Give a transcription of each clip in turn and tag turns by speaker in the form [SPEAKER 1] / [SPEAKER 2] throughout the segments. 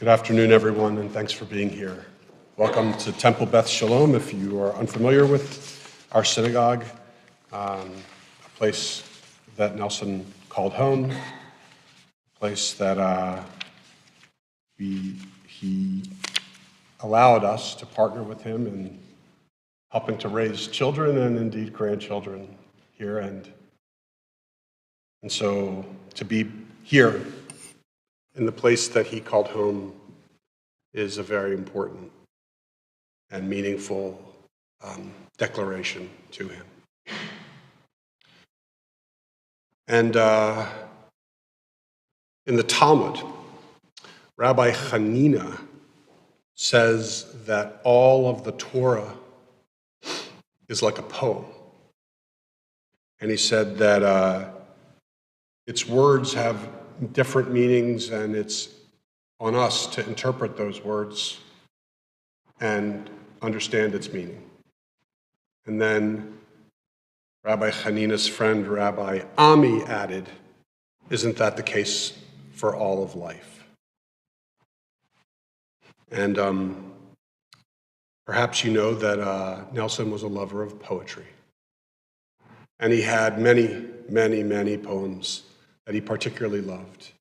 [SPEAKER 1] Good afternoon, everyone, and thanks for being here. Welcome to Temple Beth Shalom. If you are unfamiliar with our synagogue, a place that Nelson called home, a place that he allowed us to partner with him in helping to raise children and indeed grandchildren here. And so to be here in the place that he called home is a very important and meaningful declaration to him. And in the Talmud, Rabbi Hanina says that all of the Torah is like a poem. And he said that its words have different meanings, and it's on us to interpret those words and understand its meaning. And then Rabbi Hanina's friend, Rabbi Ami, added, isn't that the case for all of life? And perhaps you know that Nelson was a lover of poetry. And he had many, many, many poems that he particularly loved.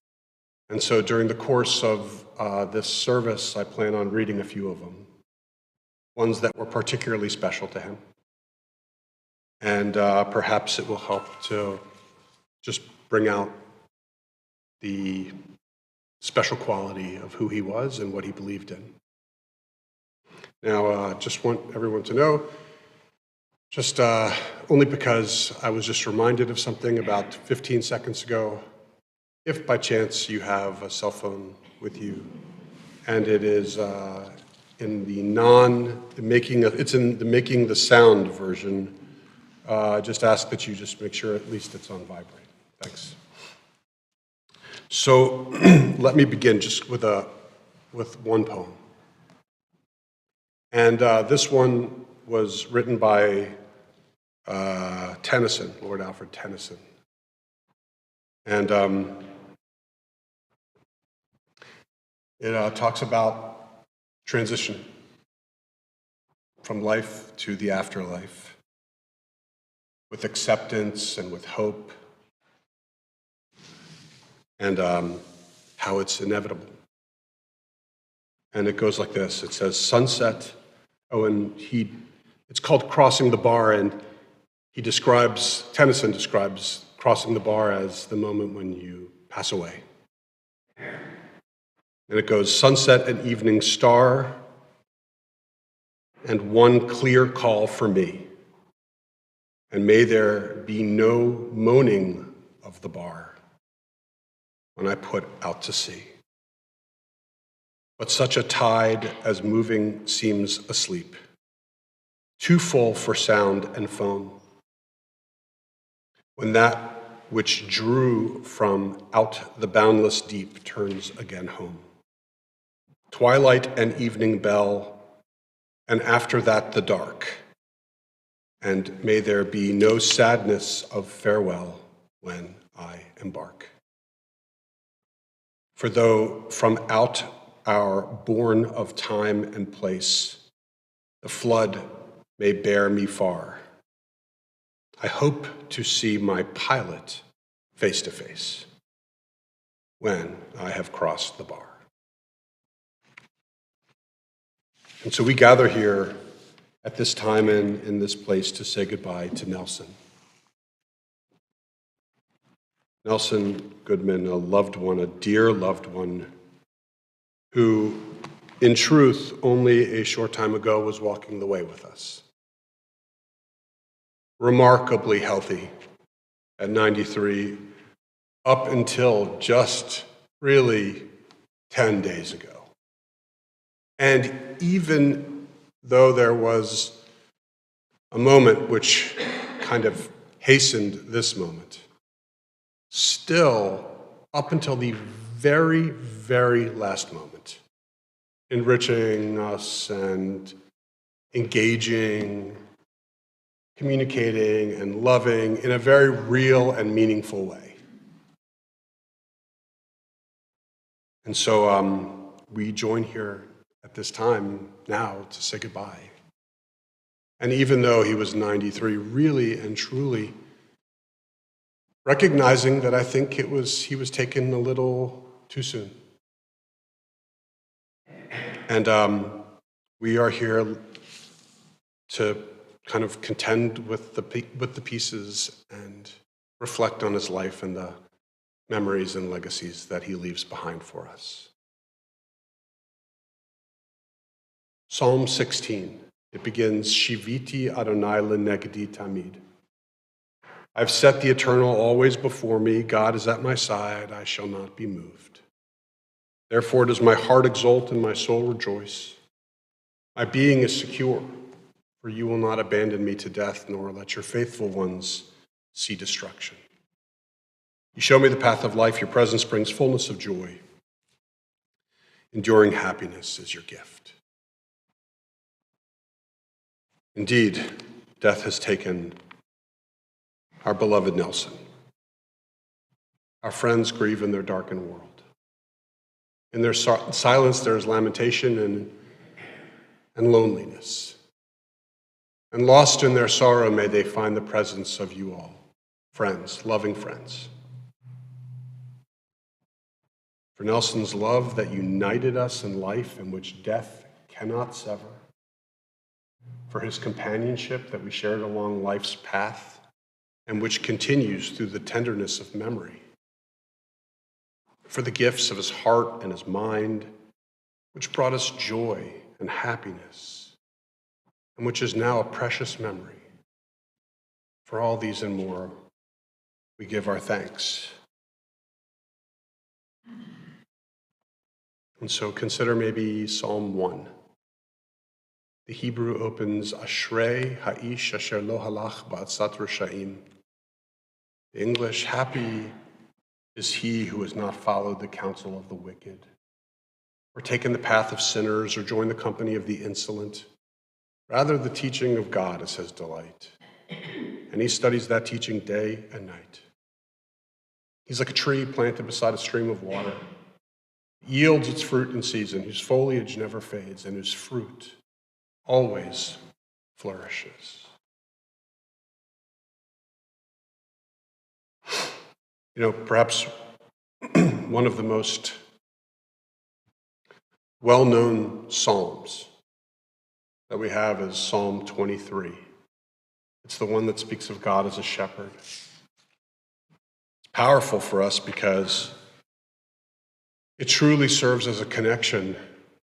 [SPEAKER 1] And so during the course of this service, I plan on reading a few of them, ones that were particularly special to him. And perhaps it will help to just bring out the special quality of who he was and what he believed in. Now, just want everyone to know, just only because I was just reminded of something about 15 seconds ago, if by chance you have a cell phone with you, and it is in the making the sound version, just ask that you just make sure at least it's on vibrate. Thanks. So let me begin just with one poem. And this one was written by Tennyson, Lord Alfred Tennyson. And it talks about transition from life to the afterlife, with acceptance and with hope, and how it's inevitable. And it goes like this. It says, sunset. Oh, and it's called Crossing the Bar, and Tennyson describes crossing the bar as the moment when you pass away. And it goes, sunset and evening star, and one clear call for me. And may there be no moaning of the bar when I put out to sea. But such a tide as moving seems asleep, too full for sound and foam. When that which drew from out the boundless deep turns again home. Twilight and evening bell, and after that the dark. And may there be no sadness of farewell when I embark. For though from out our bourne of time and place, the flood may bear me far, I hope to see my pilot face to face when I have crossed the bar. And so we gather here at this time and in this place to say goodbye to Nelson. Nelson Goodman, a loved one, a dear loved one, who, in truth, only a short time ago was walking the way with us. Remarkably healthy at 93, up until just really 10 days ago. And even though there was a moment which kind of hastened this moment, still, up until the very, very last moment, enriching us and engaging, communicating and loving in a very real and meaningful way. And so we join here at this time now to say goodbye. And even though he was 93, really and truly recognizing that I think he was taken a little too soon. And we are here to kind of contend with the pieces and reflect on his life and the memories and legacies that he leaves behind for us. Psalm 16, it begins, Shiviti Adonai lenegdi tamid. I've set the eternal always before me. God is at my side. I shall not be moved. Therefore does my heart exult and my soul rejoice. My being is secure, for you will not abandon me to death, nor let your faithful ones see destruction. You show me the path of life. Your presence brings fullness of joy. Enduring happiness is your gift. Indeed, death has taken our beloved Nelson. Our friends grieve in their darkened world. In their silence, there is lamentation and loneliness. And lost in their sorrow, may they find the presence of you all, friends, loving friends. For Nelson's love that united us in life and which death cannot sever. For his companionship that we shared along life's path and which continues through the tenderness of memory. For the gifts of his heart and his mind, which brought us joy and happiness, and which is now a precious memory. For all these and more, we give our thanks. And so consider maybe Psalm 1. The Hebrew opens, Ashrei ha'ish asher lo halach ba'atzat rasha'im. The English, happy is he who has not followed the counsel of the wicked, or taken the path of sinners, or joined the company of the insolent. Rather, the teaching of God is his delight, and he studies that teaching day and night. He's like a tree planted beside a stream of water. It yields its fruit in season, whose foliage never fades, and whose fruit always flourishes. You know, perhaps one of the most well-known psalms that we have is Psalm 23. It's the one that speaks of God as a shepherd. It's powerful for us because it truly serves as a connection.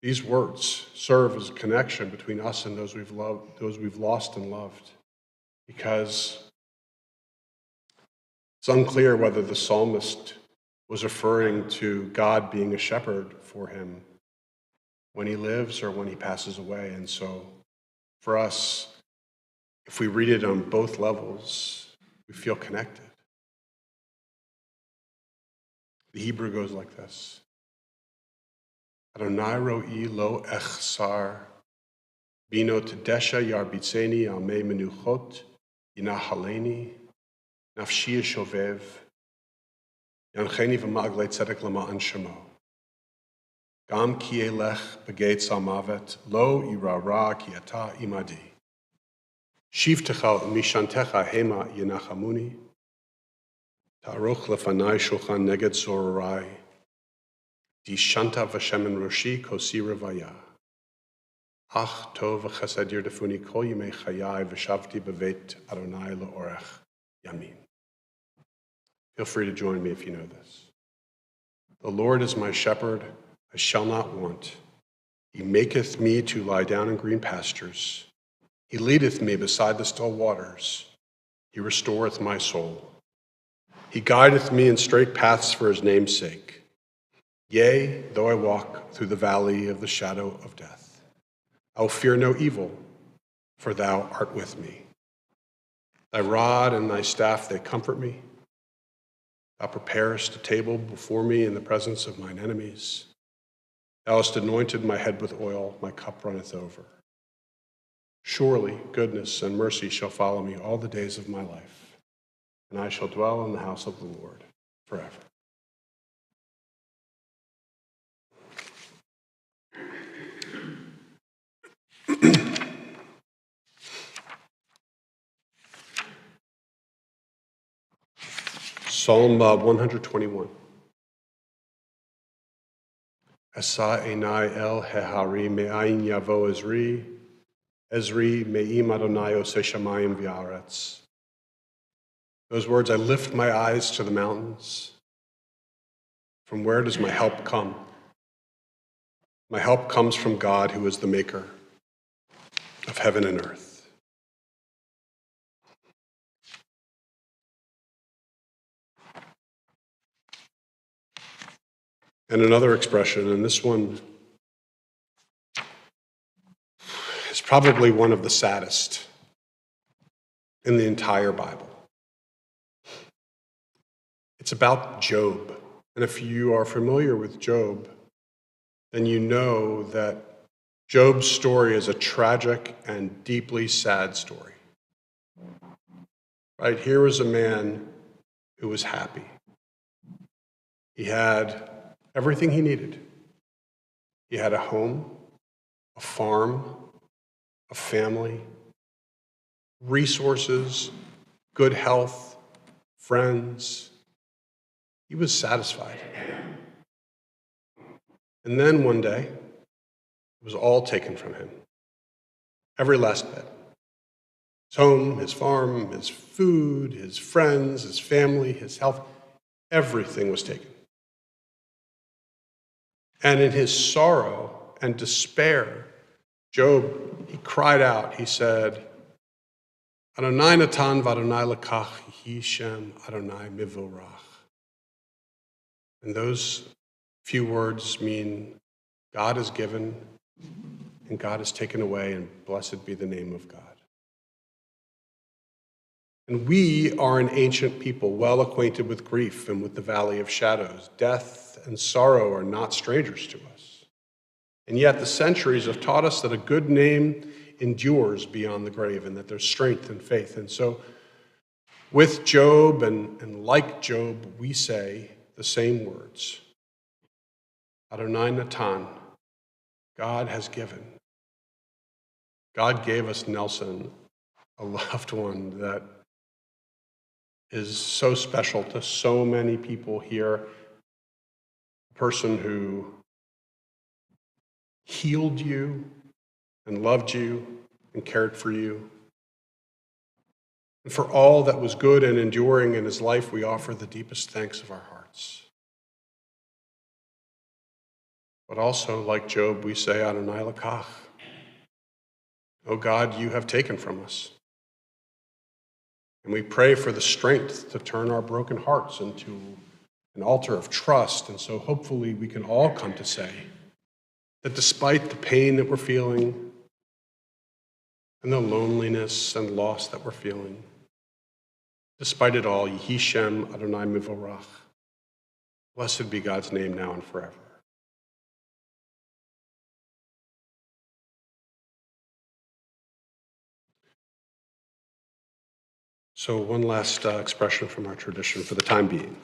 [SPEAKER 1] These words serve as a connection between us and those we've loved, those we've lost and loved, because it's unclear whether the psalmist was referring to God being a shepherd for him when he lives or when he passes away. And so for us, if we read it on both levels, we feel connected. The Hebrew goes like this. Adonai ro'i lo echsar, bino tedesha yarbitzeni al mei menuchot, yinahaleni, nafshi shovev, yancheni v'maglei tzedek lama'an shemo. Gam ki elech begates al mavet, lo irara ki ata imadi. Shivtecha mishantecha hema yinachamuni, ta'aroch lefanai shulchan neged zorai, di shanta v'shemen roshi kosi revaya. Ach tov v'chesed yirdefuni kol yimei chayai v'shavti bevet Adonai le'orech yamin. Feel free to join me if you know this. The Lord is my shepherd, I shall not want. He maketh me to lie down in green pastures. He leadeth me beside the still waters. He restoreth my soul. He guideth me in straight paths for his name's sake. Yea, though I walk through the valley of the shadow of death, I will fear no evil, for thou art with me. Thy rod and thy staff, they comfort me. Thou preparest a table before me in the presence of mine enemies. Thou hast anointed my head with oil, my cup runneth over. Surely goodness and mercy shall follow me all the days of my life, and I shall dwell in the house of the Lord forever. Psalm 121. Asa enai el hehari me'ayin yavo Ezri me'im Adonai oseh shamayim v'aretz. Those words, I lift my eyes to the mountains. From where does my help come? My help comes from God, who is the maker of heaven and earth. And another expression, and this one is probably one of the saddest in the entire Bible. It's about Job. And if you are familiar with Job, then you know that Job's story is a tragic and deeply sad story. Right? Here was a man who was happy. He had everything he needed. He had a home, a farm, a family, resources, good health, friends. He was satisfied. And then one day, it was all taken from him. Every last bit. His home, his farm, his food, his friends, his family, his health, everything was taken. And in his sorrow and despair, Job, he cried out. He said, Adonai natan v'Adonai lekach, Yehi Shem Adonai mivorach. And those few words mean God is given and God is taken away, and blessed be the name of God. And we are an ancient people, well acquainted with grief and with the valley of shadows. Death and sorrow are not strangers to us. And yet the centuries have taught us that a good name endures beyond the grave, and that there's strength and faith. And so with Job and like Job, we say the same words. Adonai natan, God has given. God gave us Nelson, a loved one that is so special to so many people here. A person who healed you and loved you and cared for you. And for all that was good and enduring in his life, we offer the deepest thanks of our hearts. But also, like Job, we say, Adonai lekach. Oh God, you have taken from us. And we pray for the strength to turn our broken hearts into an altar of trust. And so hopefully we can all come to say that despite the pain that we're feeling and the loneliness and loss that we're feeling, despite it all, Yehi Shem Adonai mivorach. Blessed be God's name now and forever. So one last expression from our tradition for the time being.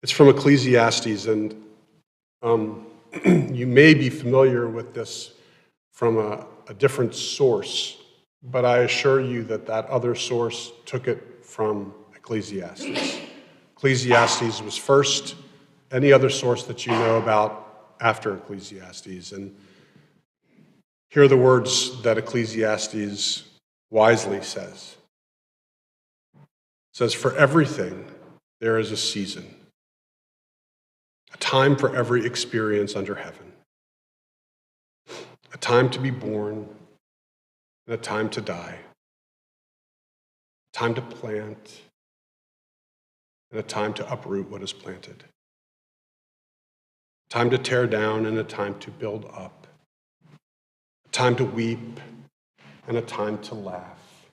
[SPEAKER 1] It's from Ecclesiastes, and you may be familiar with this from a different source, but I assure you that that other source took it from Ecclesiastes. Ecclesiastes was first, any other source that you know about after Ecclesiastes. And here are the words that Ecclesiastes wisely says. It says, for everything there is a season, a time for every experience under heaven, a time to be born and a time to die, a time to plant and a time to uproot what is planted, a time to tear down and a time to build up, a time to weep and a time to laugh,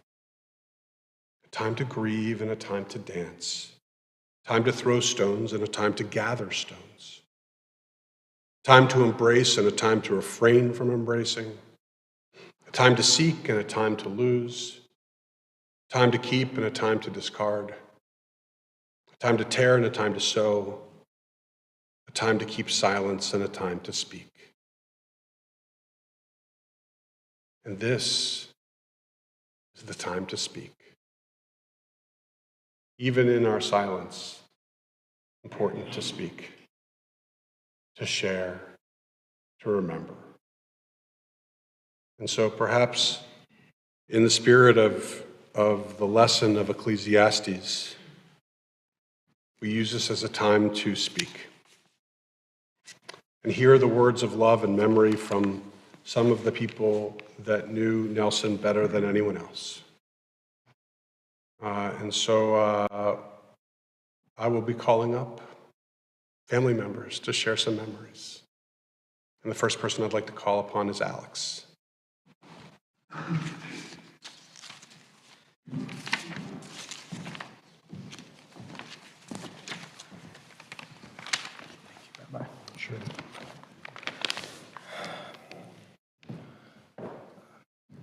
[SPEAKER 1] a time to grieve and a time to dance, a time to throw stones and a time to gather stones, a time to embrace and a time to refrain from embracing, a time to seek and a time to lose, a time to keep and a time to discard, a time to tear and a time to sow, a time to keep silence and a time to speak. And this is the time to speak. Even in our silence, important to speak, to share, to remember. And so perhaps in the spirit of of the lesson of Ecclesiastes, we use this as a time to speak and hear the words of love and memory from some of the people that knew Nelson better than anyone else. And so I will be calling up family members to share some memories. And the first person I'd like to call upon is Alex. Sure.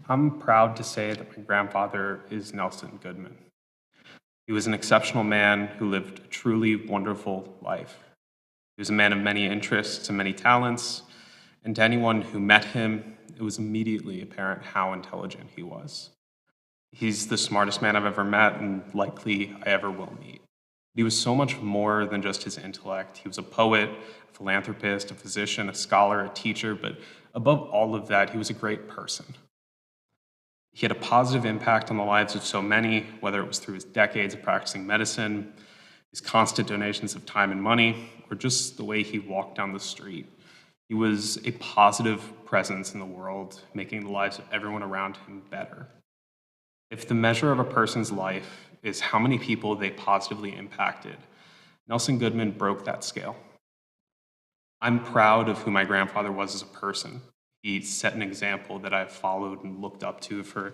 [SPEAKER 2] I'm proud to say that my grandfather is Nelson Goodman. He was an exceptional man who lived a truly wonderful life. He was a man of many interests and many talents, and to anyone who met him, it was immediately apparent how intelligent he was. He's the smartest man I've ever met and likely I ever will meet. He was so much more than just his intellect. He was a poet, a philanthropist, a physician, a scholar, a teacher, but above all of that, he was a great person. He had a positive impact on the lives of so many, whether it was through his decades of practicing medicine, his constant donations of time and money, or just the way he walked down the street. He was a positive presence in the world, making the lives of everyone around him better. If the measure of a person's life is how many people they positively impacted, Nelson Goodman broke that scale. I'm proud of who my grandfather was as a person. He set an example that I've followed and looked up to for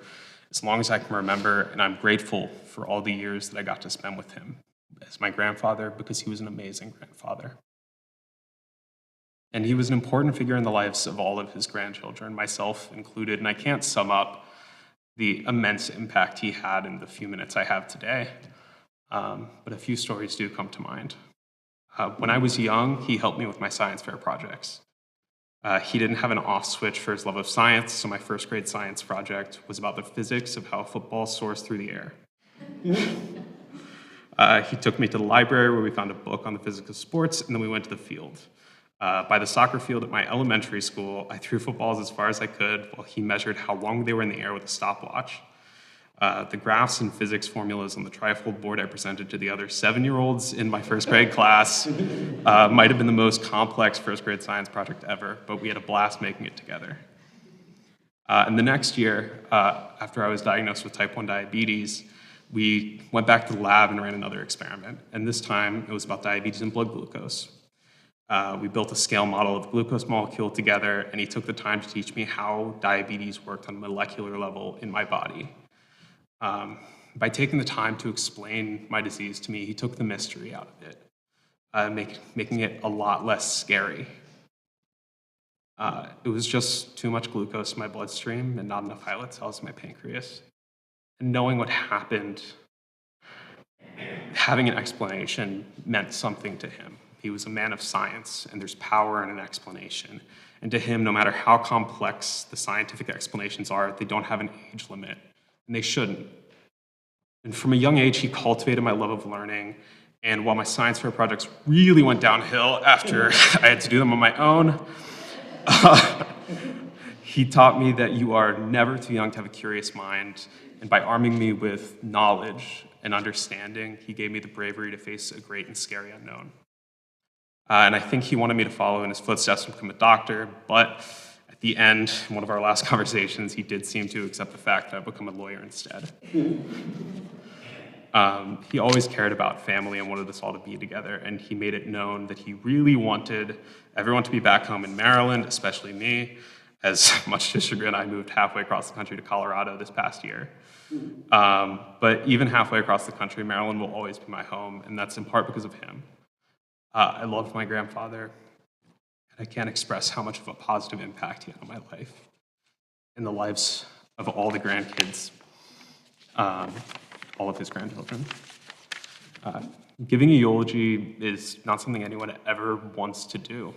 [SPEAKER 2] as long as I can remember, and I'm grateful for all the years that I got to spend with him as my grandfather because he was an amazing grandfather. And he was an important figure in the lives of all of his grandchildren, myself included, and I can't sum up the immense impact he had in the few minutes I have today, but a few stories do come to mind. When I was young, he helped me with my science fair projects. He didn't have an off switch for his love of science, so my first grade science project was about the physics of how a football soars through the air. He took me to the library where we found a book on the physics of sports, and then we went to the field. By the soccer field at my elementary school, I threw footballs as far as I could while he measured how long they were in the air with a stopwatch. The graphs and physics formulas on the trifold board I presented to the other 7-year-olds in my first grade class might have been the most complex first grade science project ever, but we had a blast making it together. And the next year, after I was diagnosed with type 1 diabetes, we went back to the lab and ran another experiment. And this time, it was about diabetes and blood glucose. We built a scale model of the glucose molecule together, and he took the time to teach me how diabetes worked on a molecular level in my body. By taking the time to explain my disease to me, he took the mystery out of it, making it a lot less scary. It was just too much glucose in my bloodstream and not enough islet cells in my pancreas. And knowing what happened, having an explanation meant something to him. He was a man of science, and there's power in an explanation. And to him, no matter how complex the scientific explanations are, they don't have an age limit, and they shouldn't. And from a young age, he cultivated my love of learning, and while my science fair projects really went downhill after I had to do them on my own, he taught me that you are never too young to have a curious mind, and by arming me with knowledge and understanding, he gave me the bravery to face a great and scary unknown. And I think he wanted me to follow in his footsteps and become a doctor, but at the end, in one of our last conversations, he did seem to accept the fact that I'd become a lawyer instead. He always cared about family and wanted us all to be together, and he made it known that he really wanted everyone to be back home in Maryland, especially me. As much to his chagrin, I moved halfway across the country to Colorado this past year. But even halfway across the country, Maryland will always be my home, and that's in part because of him. I loved my grandfather, and I can't express how much of a positive impact he had on my life and the lives of all the grandkids, all of his grandchildren. Giving a eulogy is not something anyone ever wants to do.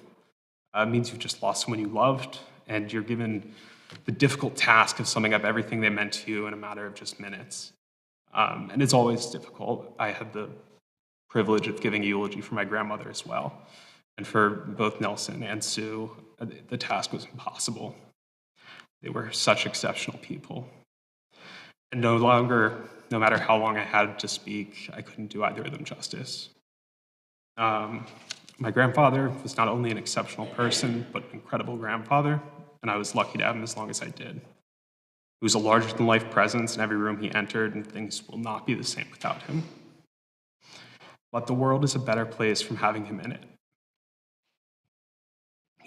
[SPEAKER 2] It means you've just lost someone you loved, and you're given the difficult task of summing up everything they meant to you in a matter of just minutes. And it's always difficult. I had the privilege of giving a eulogy for my grandmother as well. And for both Nelson and Sue, the task was impossible. They were such exceptional people. And no matter how long I had to speak, I couldn't do either of them justice. My grandfather was not only an exceptional person, but an incredible grandfather, and I was lucky to have him as long as I did. He was a larger-than-life presence in every room he entered, and things will not be the same without him. But the world is a better place from having him in it.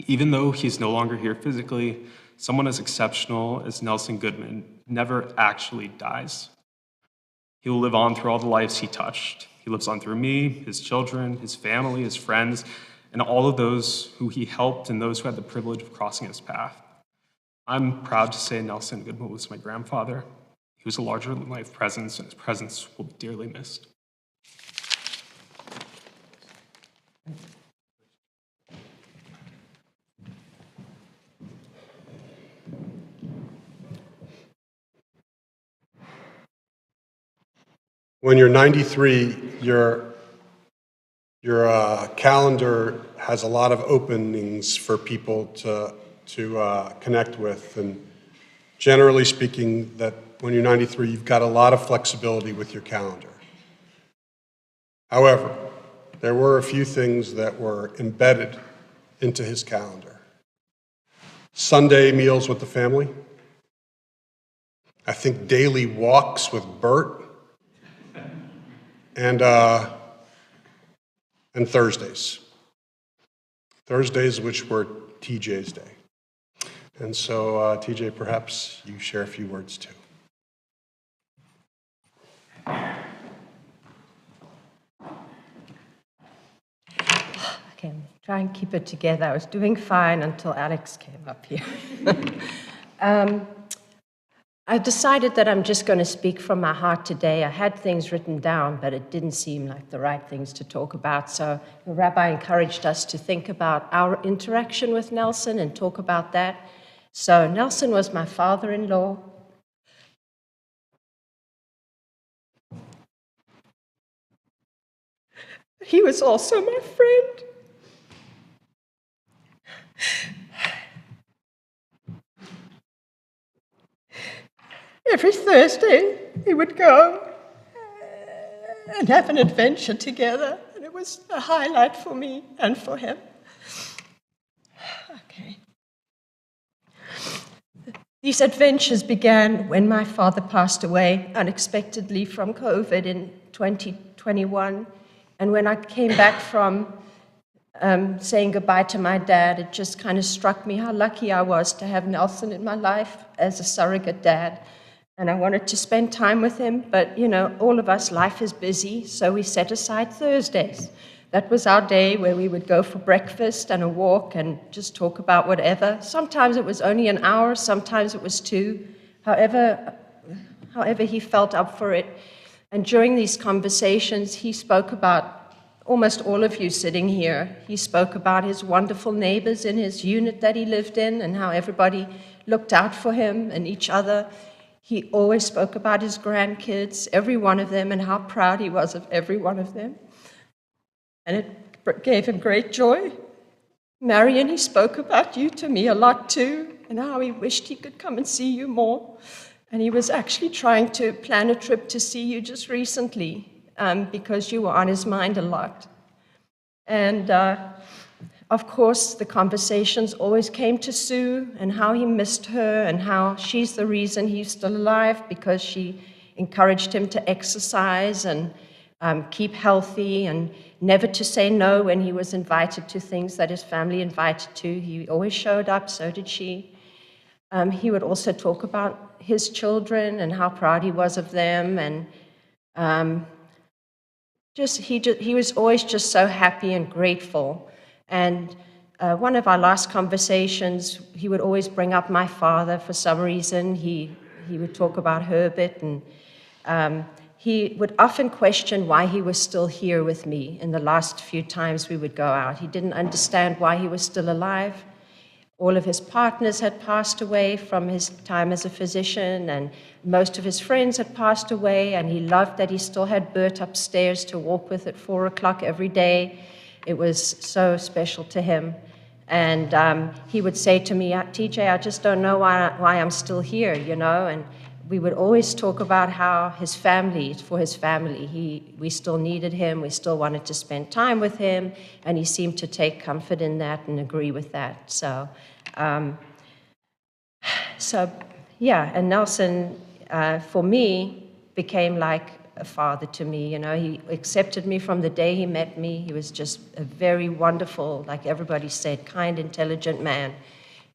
[SPEAKER 2] Even though he's no longer here physically, someone as exceptional as Nelson Goodman never actually dies. He will live on through all the lives he touched. He lives on through me, his children, his family, his friends, and all of those who he helped and those who had the privilege of crossing his path. I'm proud to say Nelson Goodman was my grandfather. He was a larger-than-life presence, and his presence will be dearly missed.
[SPEAKER 1] When you're 93, your calendar has a lot of openings for people to connect with. And generally speaking, that when you're 93, you've got a lot of flexibility with your calendar. However, there were a few things that were embedded into his calendar. Sunday meals with the family. I think daily walks with Bert. And Thursdays. Thursdays, which were TJ's day. And so, TJ, perhaps you share a few words too.
[SPEAKER 3] Okay, try and keep it together. I was doing fine until Alex came up here. I decided that I'm just going to speak from my heart today. I had things written down, but it didn't seem like the right things to talk about. So the rabbi encouraged us to think about our interaction with Nelson and talk about that. So Nelson was my father-in-law. He was also my friend. Every Thursday, we would go and have an adventure together, and it was a highlight for me and for him. Okay. These adventures began when my father passed away unexpectedly from COVID in 2021, and when I came back from saying goodbye to my dad, it just kind of struck me how lucky I was to have Nelson in my life as a surrogate dad. And I wanted to spend time with him, but, you know, all of us, life is busy, so we set aside Thursdays. That was our day where we would go for breakfast and a walk and just talk about whatever. Sometimes it was only an hour, sometimes it was 2, however he felt up for it. And during these conversations, he spoke about almost all of you sitting here. He spoke about his wonderful neighbors in his unit that he lived in and how everybody looked out for him and each other. He always spoke about his grandkids, every one of them, and how proud he was of every one of them. And it gave him great joy. Marion, he spoke about you to me a lot too, and how he wished he could come and see you more. And he was actually trying to plan a trip to see you just recently, because you were on his mind a lot. And of course, the conversations always came to Sue and how he missed her and how she's the reason he's still alive, because she encouraged him to exercise and keep healthy and never to say no when he was invited to things that his family invited to. He always showed up, so did she. He would also talk about his children and how proud he was of them, and he was always just so happy and grateful. And one of our last conversations, he would always bring up my father for some reason. He would talk about Herbert, and he would often question why he was still here with me in the last few times we would go out. He didn't understand why he was still alive. All of his partners had passed away from his time as a physician, and most of his friends had passed away, and he loved that he still had Bert upstairs to walk with at 4 o'clock every day. It was so special to him. And he would say to me, TJ, I just don't know why I'm still here, you know, and we would always talk about how his family, for his family, we still needed him, we still wanted to spend time with him, and he seemed to take comfort in that and agree with that. So yeah, and Nelson, for me, became like a father to me. You know, he accepted me from the day he met me. He was just a very wonderful, like everybody said, kind, intelligent man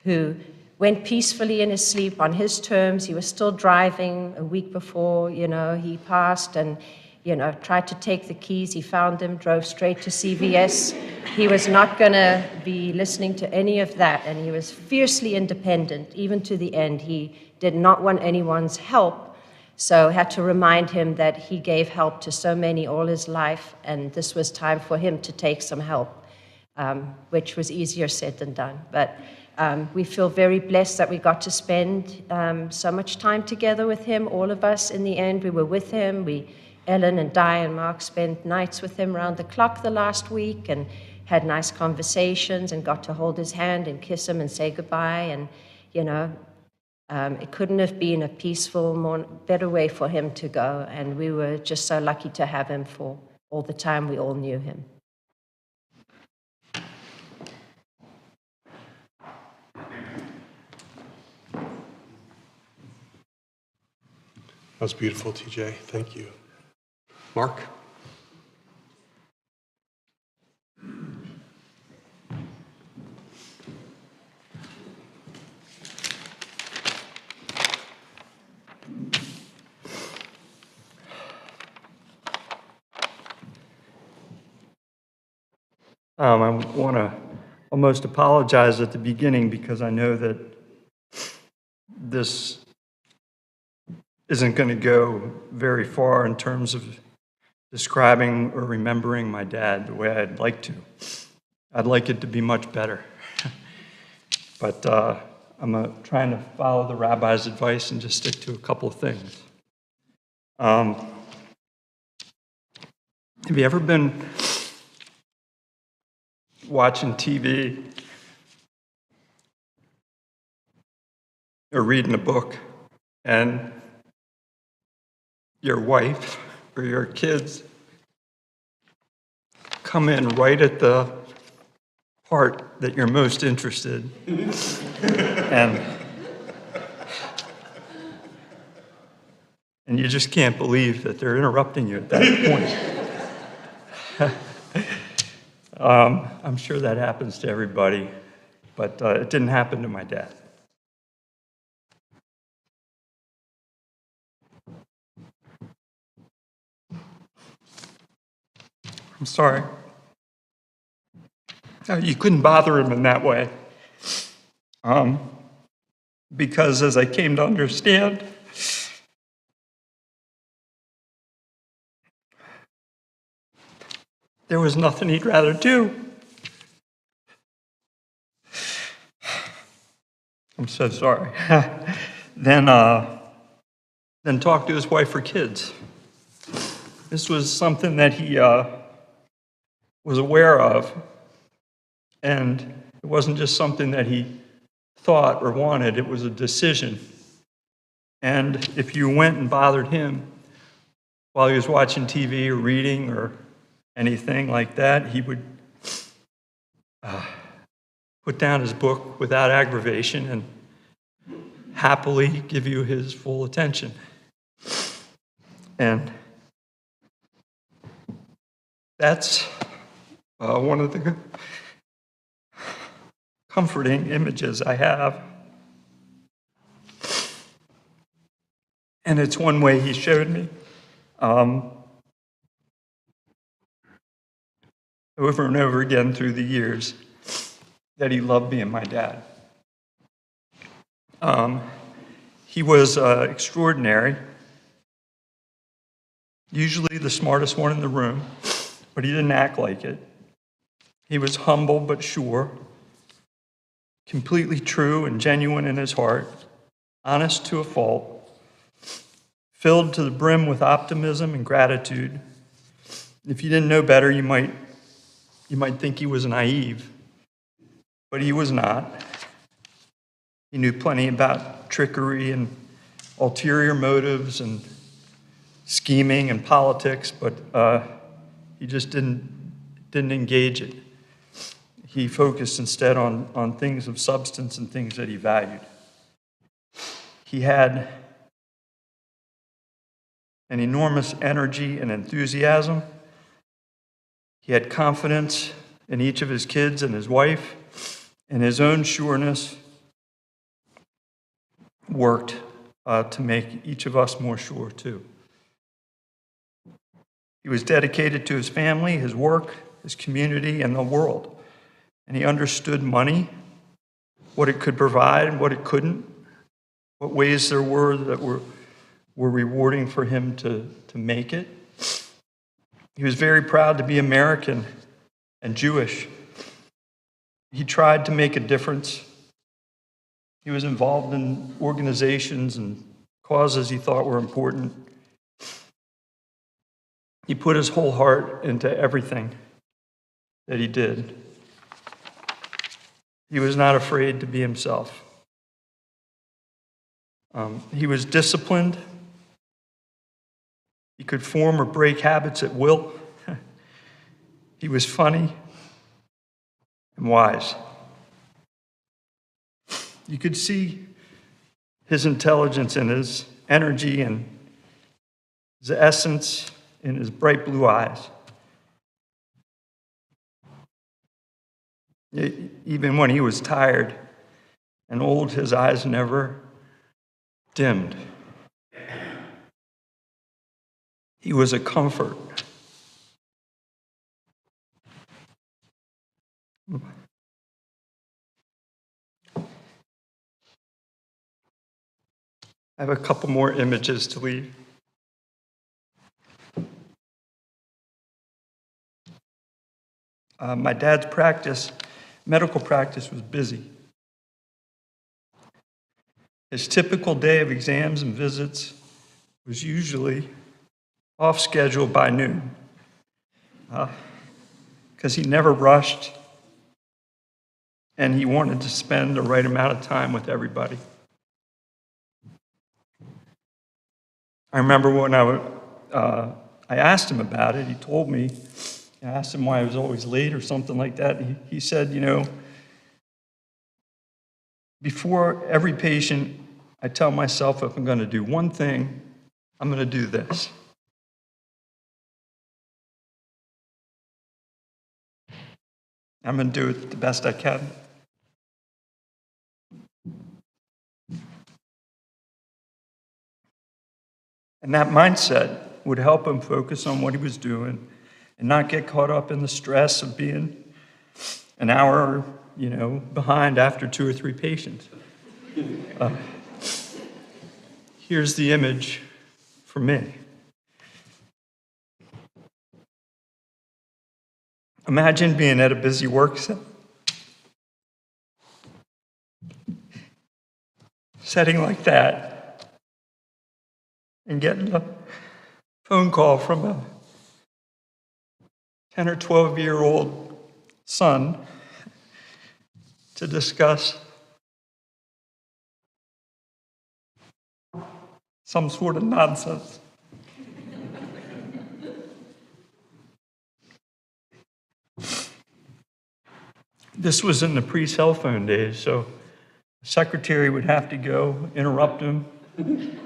[SPEAKER 3] who went peacefully in his sleep on his terms. He was still driving a week before, you know, he passed, and, you know, tried to take the keys. He found them, drove straight to CVS. He was not going to be listening to any of that, and he was fiercely independent, even to the end. He did not want anyone's help, so I had to remind him that he gave help to so many all his life, and this was time for him to take some help, which was easier said than done. But we feel very blessed that we got to spend so much time together with him, all of us. In the end, we were with him. Ellen and Di and Mark spent nights with him around the clock the last week and had nice conversations and got to hold his hand and kiss him and say goodbye. And, you know, it couldn't have been a peaceful, better way for him to go. And we were just so lucky to have him for all the time we all knew him.
[SPEAKER 1] That was beautiful, TJ. Thank you. Mark?
[SPEAKER 4] I want to almost apologize at the beginning because I know that this isn't going to go very far in terms of describing or remembering my dad the way I'd like to. I'd like it to be much better. But I'm trying to follow the rabbi's advice and just stick to a couple of things. Have you ever been watching TV or reading a book and your wife or your kids come in right at the part that you're most interested and you just can't believe that they're interrupting you at that point. I'm sure that happens to everybody, but it didn't happen to my dad. I'm sorry. You couldn't bother him in that way. Because as I came to understand, there was nothing he'd rather do. I'm so sorry. Then talk to his wife or kids. This was something that he was aware of, and it wasn't just something that he thought or wanted, it was a decision. And if you went and bothered him while he was watching TV or reading or anything like that, he would put down his book without aggravation and happily give you his full attention. And that's one of the comforting images I have. And it's one way he showed me. Over and over again through the years, that he loved being my dad. He was extraordinary, usually the smartest one in the room, but he didn't act like it. He was humble but sure, completely true and genuine in his heart, honest to a fault, filled to the brim with optimism and gratitude. If you didn't know better, you might think he was naive, but he was not. He knew plenty about trickery and ulterior motives and scheming and politics, but he just didn't engage it. He focused instead on things of substance and things that he valued. He had an enormous energy and enthusiasm. He had confidence in each of his kids and his wife, and his own sureness worked to make each of us more sure too. He was dedicated to his family, his work, his community, and the world. And he understood money, what it could provide and what it couldn't, what ways there were that were rewarding for him to make it. He was very proud to be American and Jewish. He tried to make a difference. He was involved in organizations and causes he thought were important. He put his whole heart into everything that he did. He was not afraid to be himself. He was disciplined. He could form or break habits at will. He was funny and wise. You could see his intelligence and his energy and his essence in his bright blue eyes. Even when he was tired and old, his eyes never dimmed. He was a comfort. I have a couple more images to leave. My dad's medical practice was busy. His typical day of exams and visits was usually off schedule by noon, because he never rushed and he wanted to spend the right amount of time with everybody. I remember when I asked him about it, he told me, I asked him why I was always late or something like that. He said, before every patient, I tell myself if I'm going to do one thing, I'm going to do this. I'm going to do it the best I can. And that mindset would help him focus on what he was doing and not get caught up in the stress of being an hour, behind after 2 or 3 patients. Here's the image for me. Imagine being at a busy work setting like that and getting a phone call from a 10 or 12-year-old son to discuss some sort of nonsense. This was in the pre-cell phone days, so the secretary would have to go interrupt him and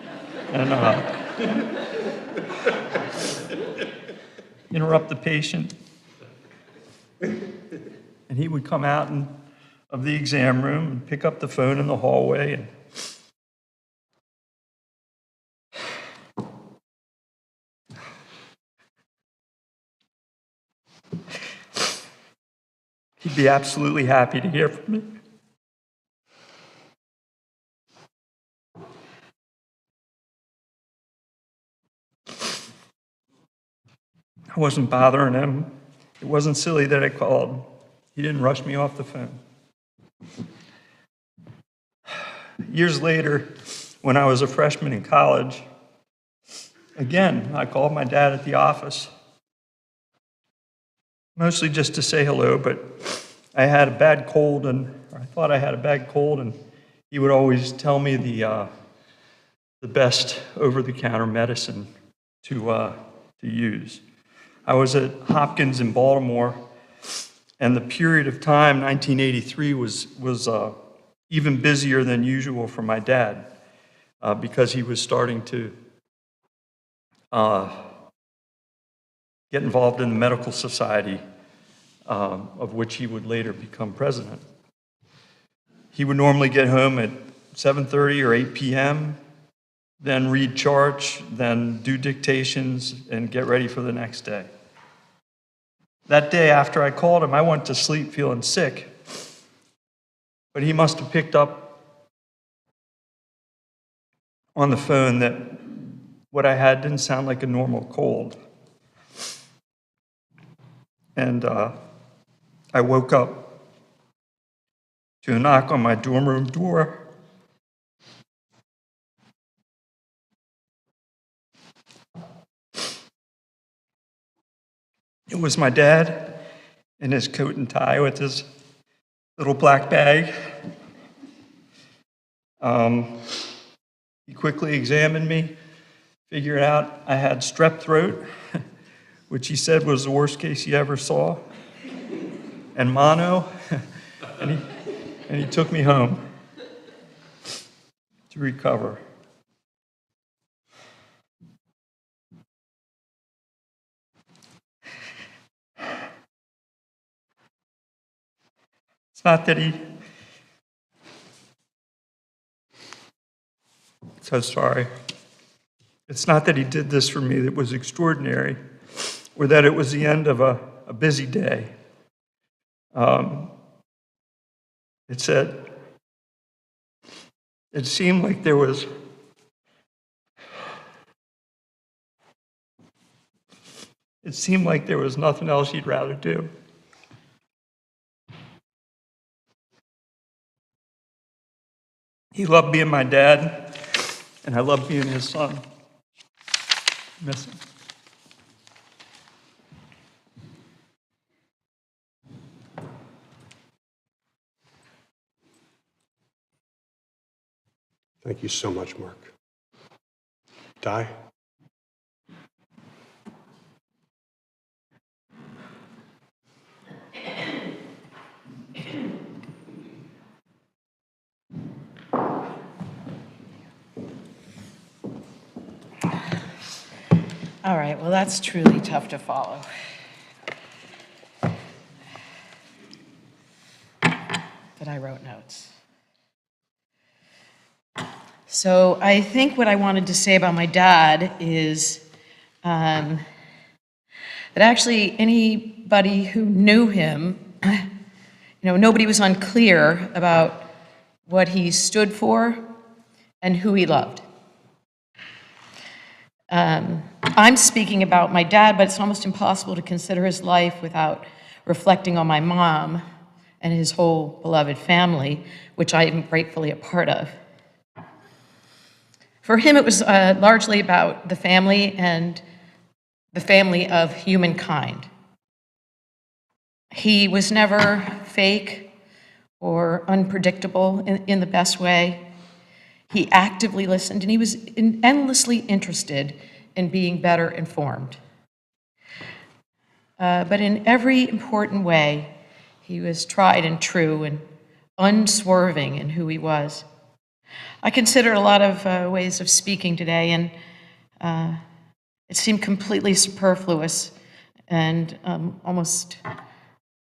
[SPEAKER 4] interrupt the patient. And he would come out of the exam room and pick up the phone in the hallway. And he'd be absolutely happy to hear from me. I wasn't bothering him. It wasn't silly that I called. He didn't rush me off the phone. Years later, when I was a freshman in college, again, I called my dad at the office, mostly just to say hello, but I had a bad cold, or I thought I had a bad cold, and he would always tell me the the best over-the-counter medicine to use. I was at Hopkins in Baltimore, and the period of time, 1983, was even busier than usual for my dad because he was starting to get involved in the medical society, of which he would later become president. He would normally get home at 7:30 or 8 p.m., then read charts, then do dictations, and get ready for the next day. That day after I called him, I went to sleep feeling sick, but he must have picked up on the phone that what I had didn't sound like a normal cold. And I woke up to a knock on my dorm room door. It was my dad in his coat and tie with his little black bag. He quickly examined me, figured out I had strep throat, which he said was the worst case he ever saw, and mono, and he took me home to recover. It's not that he, so sorry. It's not that he did this for me that was extraordinary, or that it was the end of a busy day. It seemed like there was nothing else he'd rather do. He loved being my dad, and I loved being his son. Miss him.
[SPEAKER 1] Thank you so much, Mark. Di?
[SPEAKER 5] All right, well, that's truly tough to follow. But I wrote notes. So I think what I wanted to say about my dad is that actually anybody who knew him, nobody was unclear about what he stood for and who he loved. I'm speaking about my dad, but it's almost impossible to consider his life without reflecting on my mom and his whole beloved family, which I am gratefully a part of. For him, it was largely about the family and the family of humankind. He was never fake or unpredictable in the best way. He actively listened, and he was endlessly interested in being better informed. But in every important way, he was tried and true and unswerving in who he was. I considered a lot of ways of speaking today, and it seemed completely superfluous and almost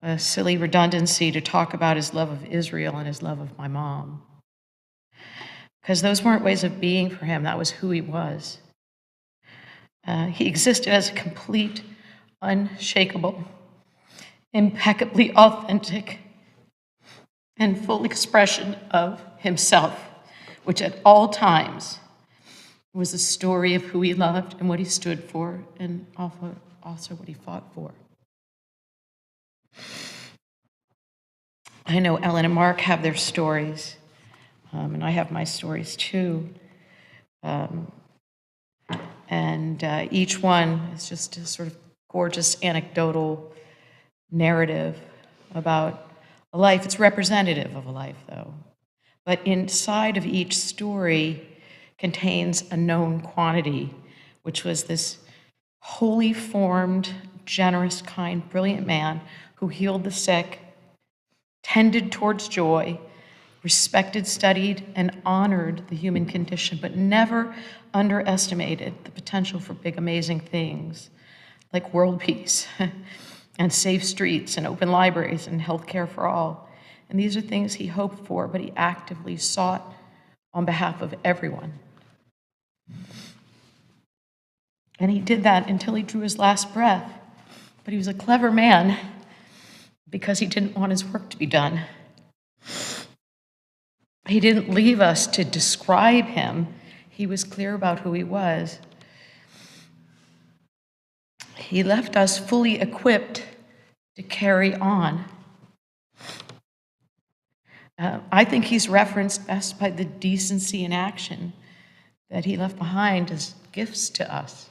[SPEAKER 5] a silly redundancy to talk about his love of Israel and his love of my mom. Because those weren't ways of being for him, that was who he was. He existed as a complete, unshakable, impeccably authentic, and full expression of himself, which at all times was a story of who he loved and what he stood for, and also what he fought for. I know Ellen and Mark have their stories, and I have my stories too. And each one is just a sort of gorgeous anecdotal narrative about a life. It's representative of a life, though. But inside of each story contains a known quantity, which was this wholly formed, generous, kind, brilliant man who healed the sick, tended towards joy, respected, studied, and honored the human condition, but never underestimated the potential for big, amazing things like world peace and safe streets and open libraries and health care for all. And these are things he hoped for, but he actively sought on behalf of everyone. And he did that until he drew his last breath. But he was a clever man because he didn't want his work to be done. He didn't leave us to describe him. He was clear about who he was. He left us fully equipped to carry on. I think he's referenced best by the decency in action that he left behind as gifts to us.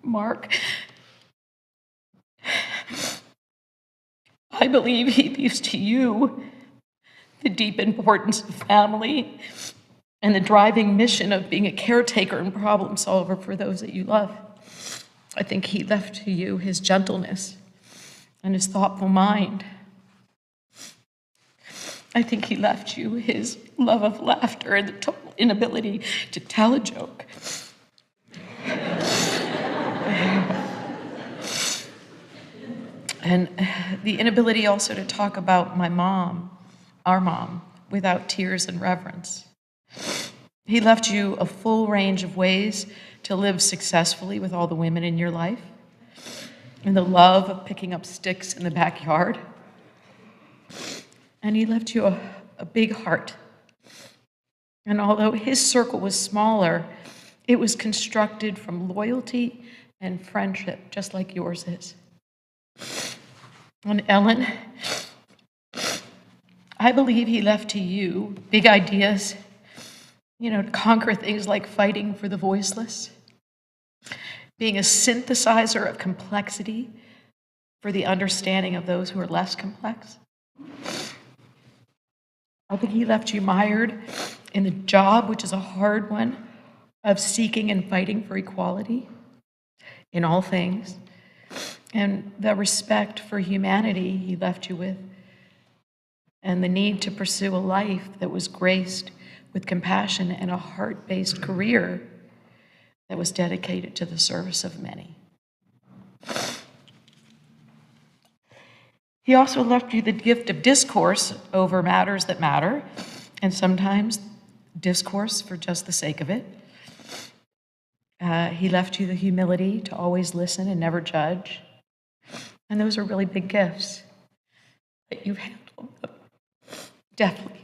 [SPEAKER 5] Mark, I believe he leaves to you the deep importance of family and the driving mission of being a caretaker and problem solver for those that you love. I think he left to you his gentleness and his thoughtful mind. I think he left you his love of laughter and the total inability to tell a joke. And the inability also to talk about my mom, our mom, without tears and reverence. He left you a full range of ways to live successfully with all the women in your life, and the love of picking up sticks in the backyard. And he left you a big heart. And although his circle was smaller, it was constructed from loyalty and friendship, just like yours is. And Ellen, I believe he left to you big ideas, to conquer things like fighting for the voiceless, being a synthesizer of complexity for the understanding of those who are less complex. I think he left you mired in the job, which is a hard one, of seeking and fighting for equality in all things, and the respect for humanity he left you with, and the need to pursue a life that was graced with compassion and a heart-based career that was dedicated to the service of many. He also left you the gift of discourse over matters that matter, and sometimes discourse for just the sake of it. He left you the humility to always listen and never judge. And those are really big gifts that you've handled them deftly.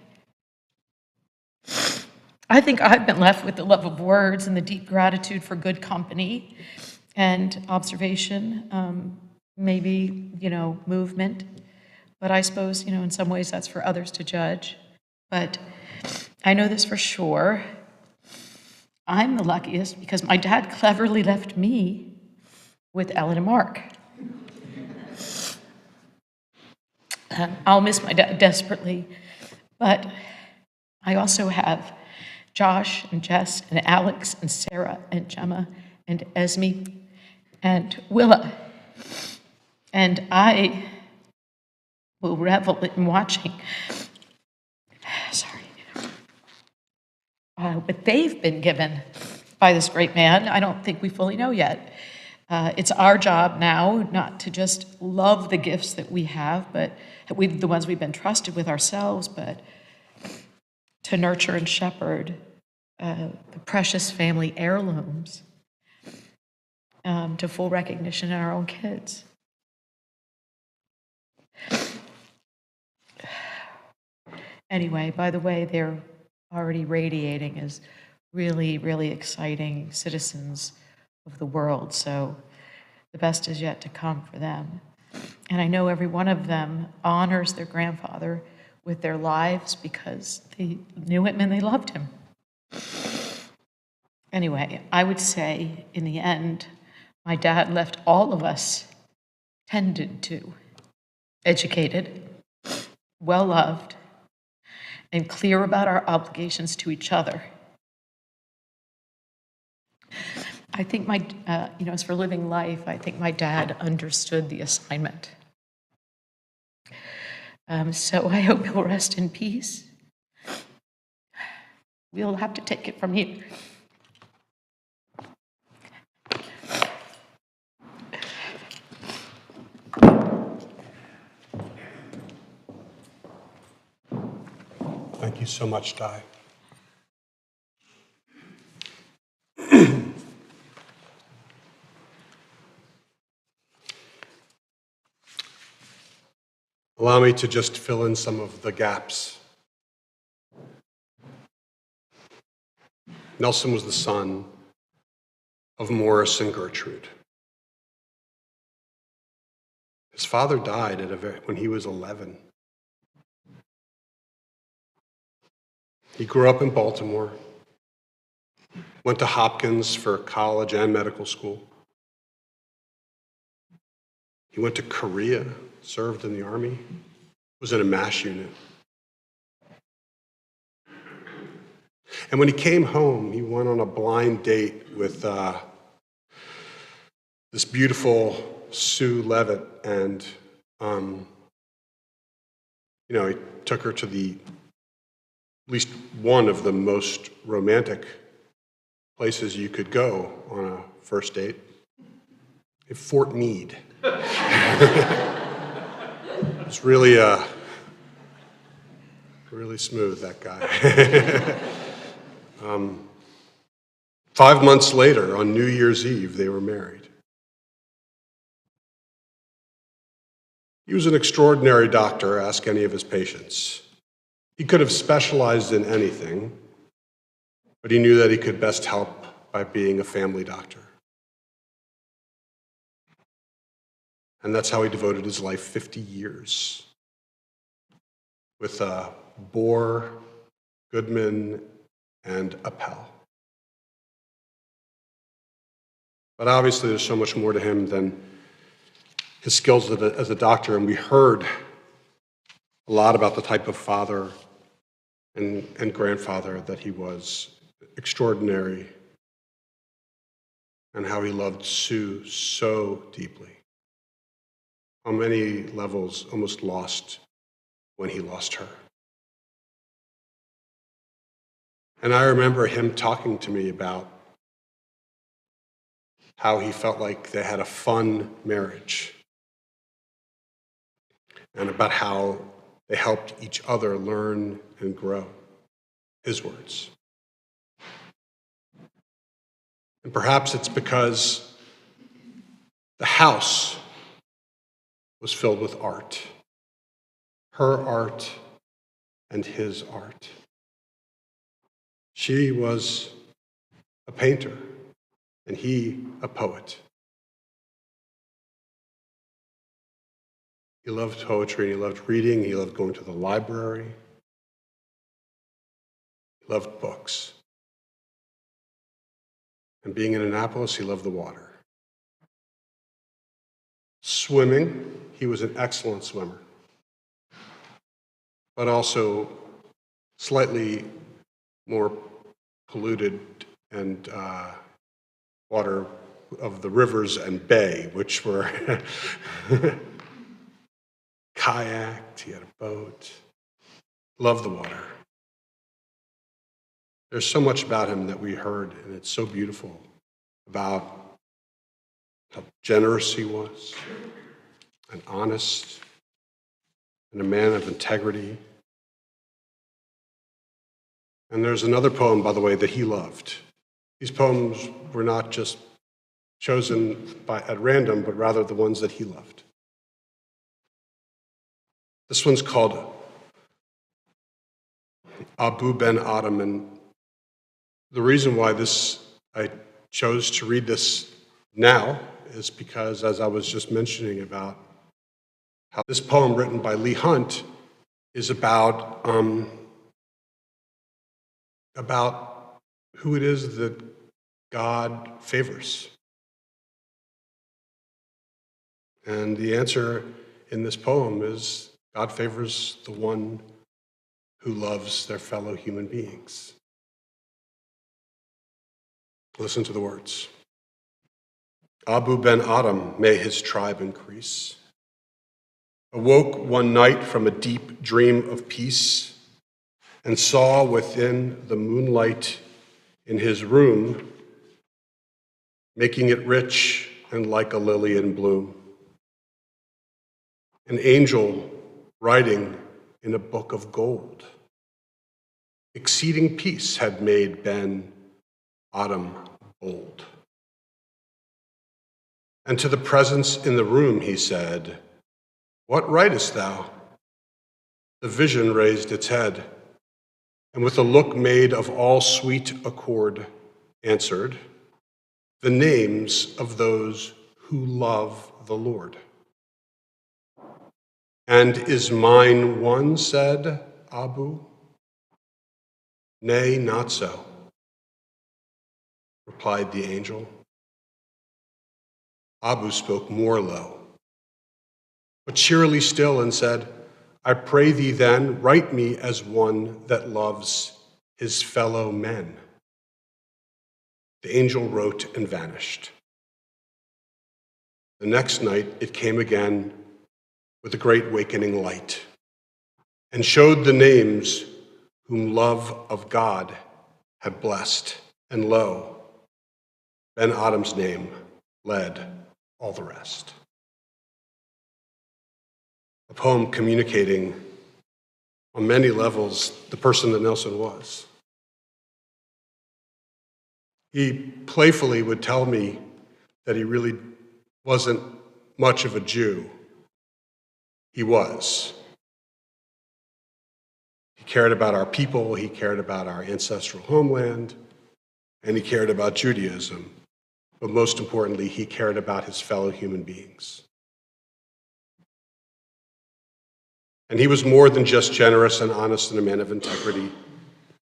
[SPEAKER 5] I think I've been left with the love of words and the deep gratitude for good company and observation, maybe, movement. But I suppose, in some ways that's for others to judge. But I know this for sure. I'm the luckiest because my dad cleverly left me with Ellen and Mark. I'll miss my dad desperately, but I also have Josh and Jess and Alex and Sarah and Gemma and Esme and Willa. And I will revel in watching, what they've been given by this great man. I don't think we fully know yet. It's our job now not to just love the gifts that we have, but the ones we've been trusted with ourselves, but to nurture and shepherd the precious family heirlooms to full recognition in our own kids. Anyway, by the way, they're already radiating as really, really exciting citizens of the world, so the best is yet to come for them. And I know every one of them honors their grandfather with their lives because they knew him and they loved him. Anyway, I would say, in the end, my dad left all of us tended to, educated, well-loved, and clear about our obligations to each other. I think as for living life, I think my dad understood the assignment. So I hope he'll rest in peace. We'll have to take it from here.
[SPEAKER 1] Thank you so much, Di. Allow me to just fill in some of the gaps. Nelson was the son of Morris and Gertrude. His father died when he was 11. He grew up in Baltimore, went to Hopkins for college and medical school. He went to Korea, served in the army, was in a MASH unit. And when he came home, he went on a blind date with this beautiful Sue Levitt, and he took her to at least one of the most romantic places you could go on a first date, in Fort Meade. It's really smooth, that guy. 5 months later, on New Year's Eve, they were married. He was an extraordinary doctor, ask any of his patients. He could have specialized in anything, but he knew that he could best help by being a family doctor. And that's how he devoted his life, 50 years, with Bohr, Goodman, and Appel. But obviously there's so much more to him than his skills as a doctor, and we heard a lot about the type of father and grandfather that he was, extraordinary, and how he loved Sue so deeply. On many levels, almost lost when he lost her. And I remember him talking to me about how he felt like they had a fun marriage, and about how they helped each other learn and grow. His words. And perhaps it's because the house was filled with art. Her art and his art. She was a painter, and he a poet. He loved poetry, he loved reading, he loved going to the library. He loved books. And being in Annapolis, he loved the water. Swimming, he was an excellent swimmer, but also slightly more polluted and water of the rivers and bay, which were kayaked, he had a boat, loved the water. There's so much about him that we heard, and it's so beautiful, about how generous he was, and honest, and a man of integrity. And there's another poem, by the way, that he loved. These poems were not just chosen at random, but rather the ones that he loved. This one's called Abu Ben Adam, and the reason why I chose to read this now is because, as I was just mentioning about how this poem written by Leigh Hunt is about who it is that God favors. And the answer in this poem is God favors the one who loves their fellow human beings. Listen to the words. Abu ben Adam, may his tribe increase, awoke one night from a deep dream of peace and saw within the moonlight in his room, making it rich and like a lily in bloom, an angel writing in a book of gold. Exceeding peace had made Ben Adam bold. And to the presence in the room he said, "What writest thou?" The vision raised its head, and with a look made of all sweet accord answered, "The names of those who love the Lord." "And is mine one?" said Abu. "Nay, not so," replied the angel. Abu spoke more low, but cheerily still, and said, "I pray thee then, write me as one that loves his fellow men." The angel wrote and vanished. The next night it came again with a great wakening light, and showed the names whom love of God had blessed, and lo, Ben Adam's name led all the rest. A poem communicating on many levels the person that Nelson was. He playfully would tell me that he really wasn't much of a Jew. He was. He cared about our people, he cared about our ancestral homeland, and he cared about Judaism. But most importantly, he cared about his fellow human beings. And he was more than just generous and honest and a man of integrity,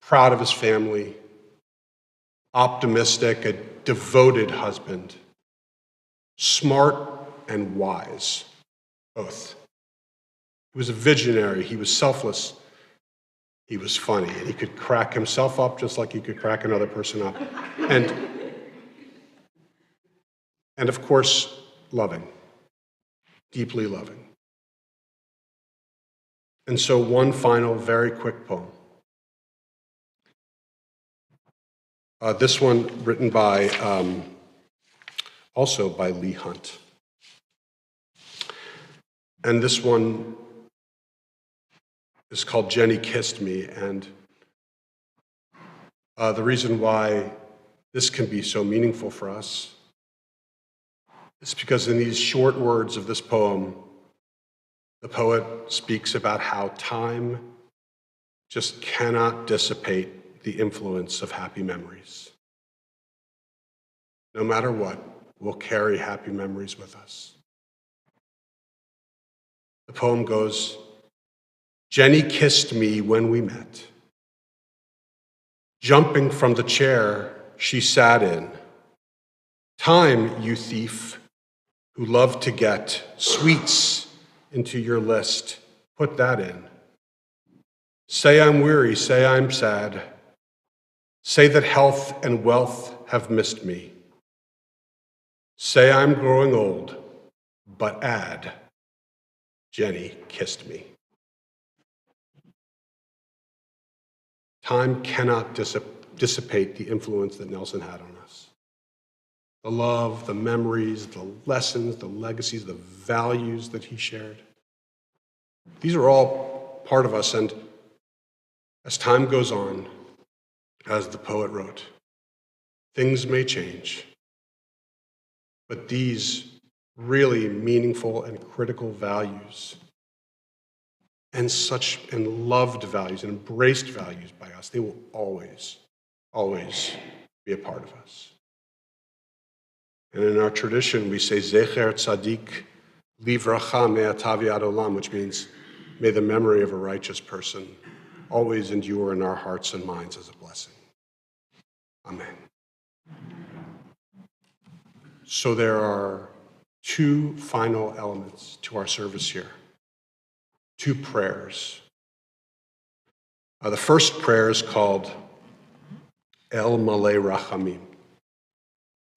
[SPEAKER 1] proud of his family, optimistic, a devoted husband, smart and wise, both. He was a visionary, he was selfless, he was funny, and he could crack himself up just like he could crack another person up. And of course, loving, deeply loving. And so one final, very quick poem. This one written by, also by Leigh Hunt. And this one is called Jenny Kissed Me, and the reason why this can be so meaningful for us is because in these short words of this poem, the poet speaks about how time just cannot dissipate the influence of happy memories. No matter what, we'll carry happy memories with us. The poem goes, "Jenny kissed me when we met. Jumping from the chair she sat in. Time, you thief, who love to get sweets into your list, put that in. Say I'm weary, say I'm sad. Say that health and wealth have missed me. Say I'm growing old, but add, Jenny kissed me." Time cannot dissipate the influence that Nelson had on us. The love, the memories, the lessons, the legacies, the values that he shared. These are all part of us, and as time goes on, as the poet wrote, things may change, but these really meaningful and critical values and loved values and embraced values by us, they will always, always be a part of us. And in our tradition, we say, Zecher Tzadik Livracha Me'atav Ad Olam, which means, may the memory of a righteous person always endure in our hearts and minds as a blessing. Amen. So there are two final elements to our service here, two prayers. The first prayer is called El Malei Rachamim.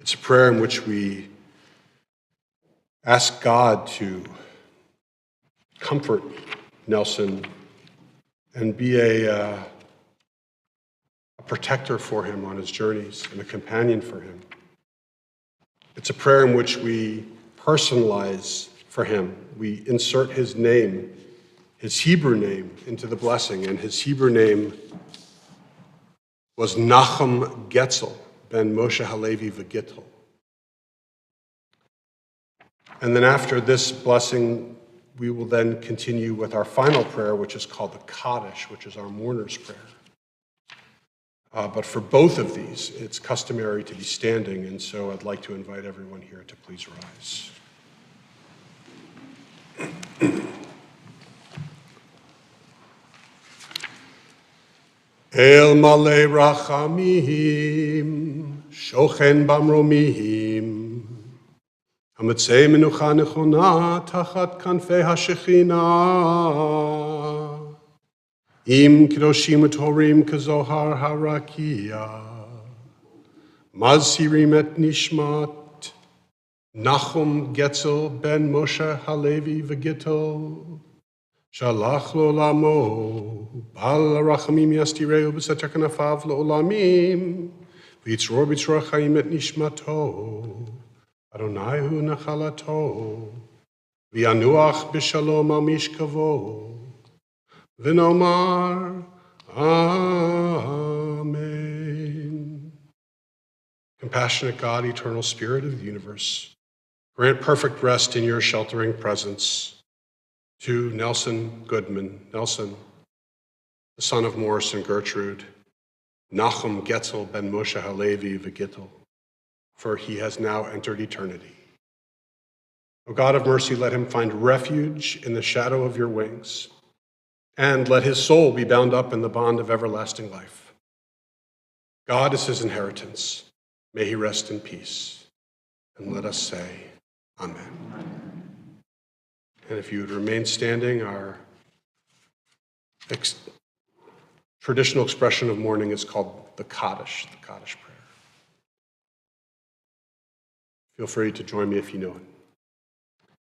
[SPEAKER 1] It's a prayer in which we ask God to comfort Nelson and be a protector for him on his journeys and a companion for him. It's a prayer in which we personalize for him. We insert his name, his Hebrew name, into the blessing, and his Hebrew name was Nachum Getzel ben Moshe Halevi V'Gittel. And then after this blessing, we will then continue with our final prayer, which is called the Kaddish, which is our mourner's prayer. But for both of these, it's customary to be standing, and so I'd like to invite everyone here to please rise. El Malei Rachamim, Shochen Bamromim, Hamitzei Menucha Nechona, Tachat Kanfei HaShechina, Im Kedoshim Utorim Kazohar Harakia, Mazhirim et Nishmat, Nachum Getzel ben Moshe Halevi V'Gittel, Shalach L'olamo, Bal Rachamim Yastireu B'Seter Kanafav L'olamim, V'yitzror B'yitzror Chaim et Nishmato, Adonai hu Nachalato, V'yanuach B'Shalom Al Mishkavo, V'nomar Amen. Compassionate God, eternal Spirit of the universe, grant perfect rest in your sheltering presence to Nelson Goodman, Nelson, the son of Morris and Gertrude, Nachum Getzel ben Moshe Halevi V'Gittel, for he has now entered eternity. O God of mercy, let him find refuge in the shadow of your wings, and let his soul be bound up in the bond of everlasting life. God is his inheritance. May he rest in peace. And let us say, Amen. And if you would remain standing, our traditional expression of mourning is called the Kaddish prayer. Feel free to join me if you know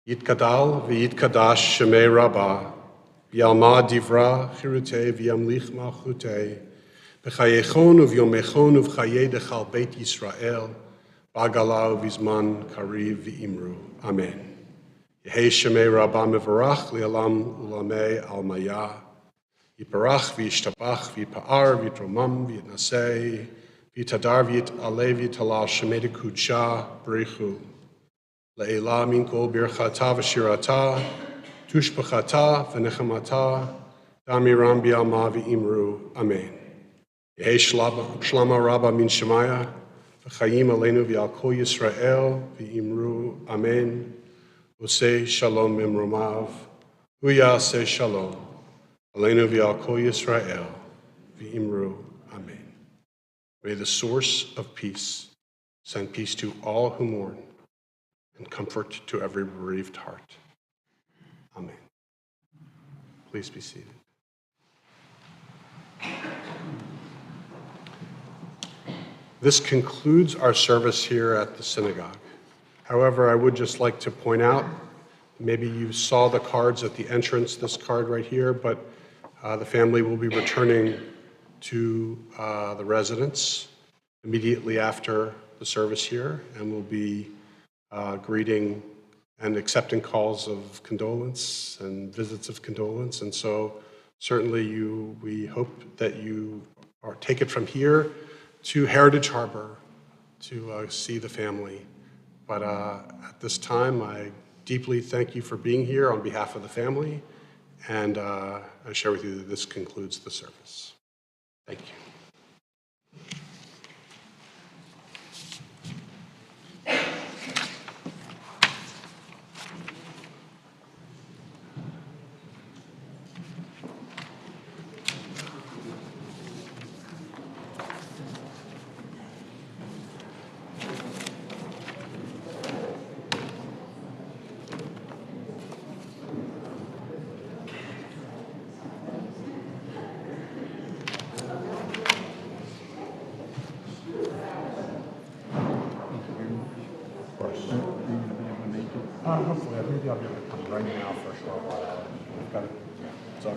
[SPEAKER 1] it. Yitkadal v'yitkadash shemei rabbah, v'yalma divra chirutei v'yamlich malchutei, v'chayechon uv'yomechon uv'chayei dechal beit Yisrael, v'agala uv'izman kariv v'imru. Amen. Yehei shemei rabbah mevarach li'alam ulamei al-maya, yiparach v'yishtabach v'yipa'ar v'yitromam v'yitnasei, v'yitadar v'yitaleh v'yitalal shemei dekudsha b'richu, le'ela min kol birchata v'shirata, tushbachata v'nechamata, damiram bi'alma v'imru. Amen. Yehei shlama rabba min shemaya, v'chayim aleinu v'al kol Yisrael v'imru. Amen. Oseh shalom mimromav, uyaseh shalom, aleinu v'al kol Yisrael v'imru. Amen. May the source of peace send peace to all who mourn and comfort to every bereaved heart. Amen. Please be seated. This concludes our service here at the synagogue. However, I would just like to point out, maybe you saw the cards at the entrance, this card right here, but the family will be returning to the residence immediately after the service here, and will be greeting and accepting calls of condolence and visits of condolence. And so certainly we hope that you take it from here to Heritage Harbor to see the family. But at this time, I deeply thank you for being here on behalf of the family, and I share with you that this concludes the service. Thank you. Hopefully, maybe I'll be able to come right now for a short while. We've got it. So.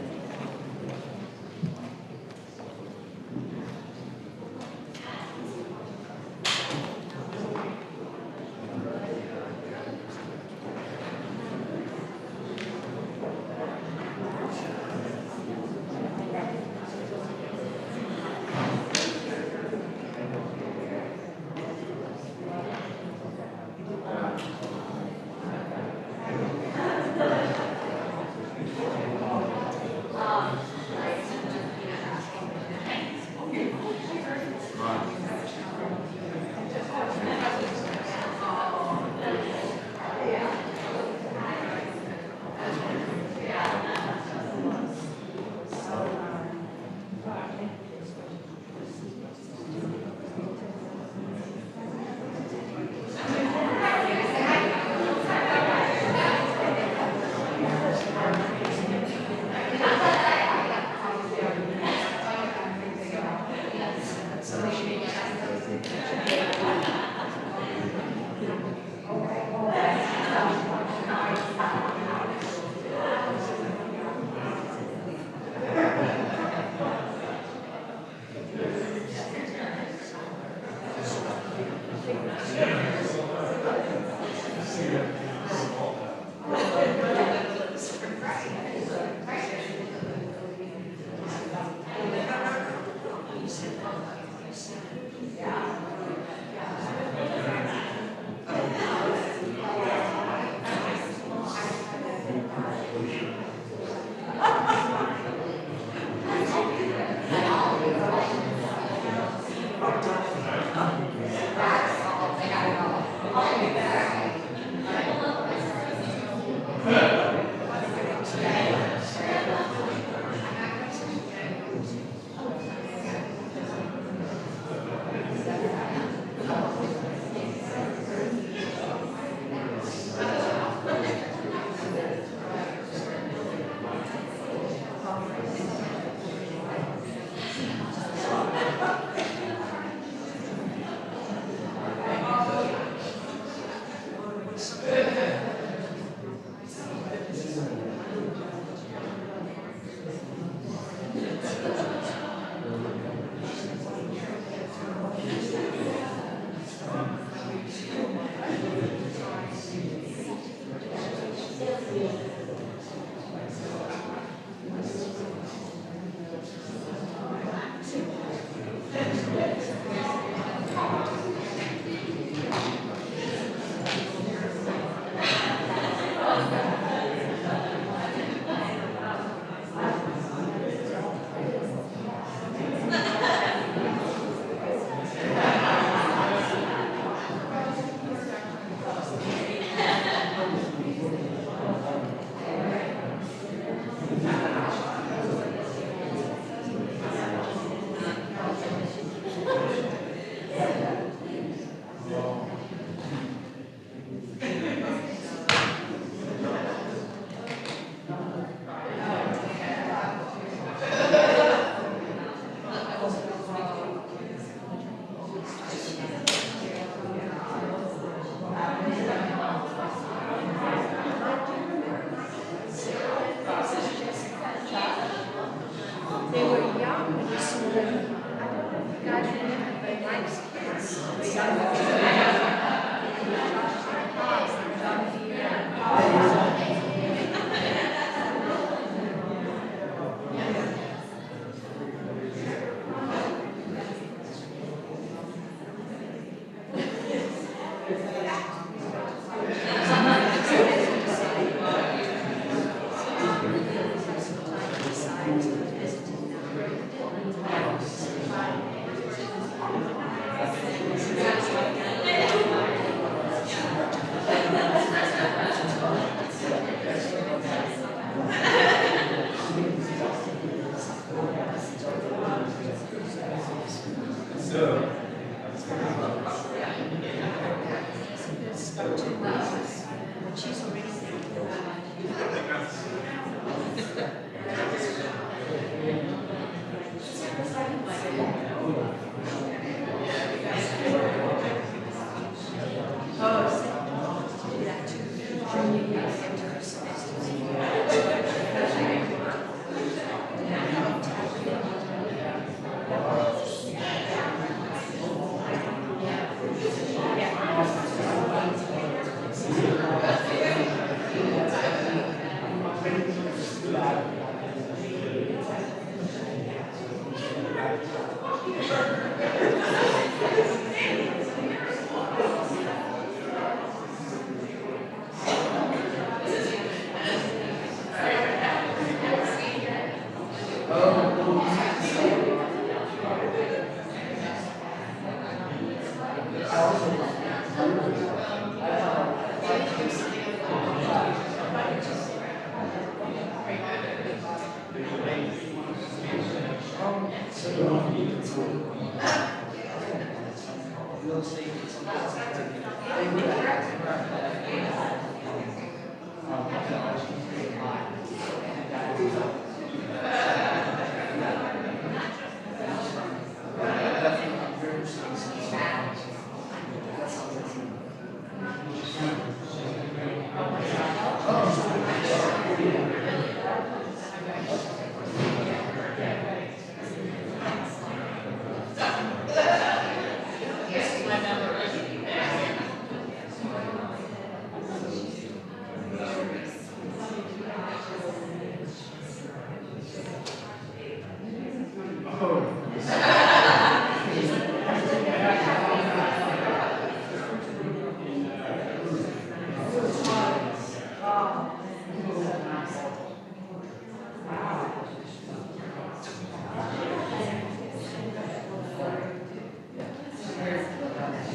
[SPEAKER 3] She's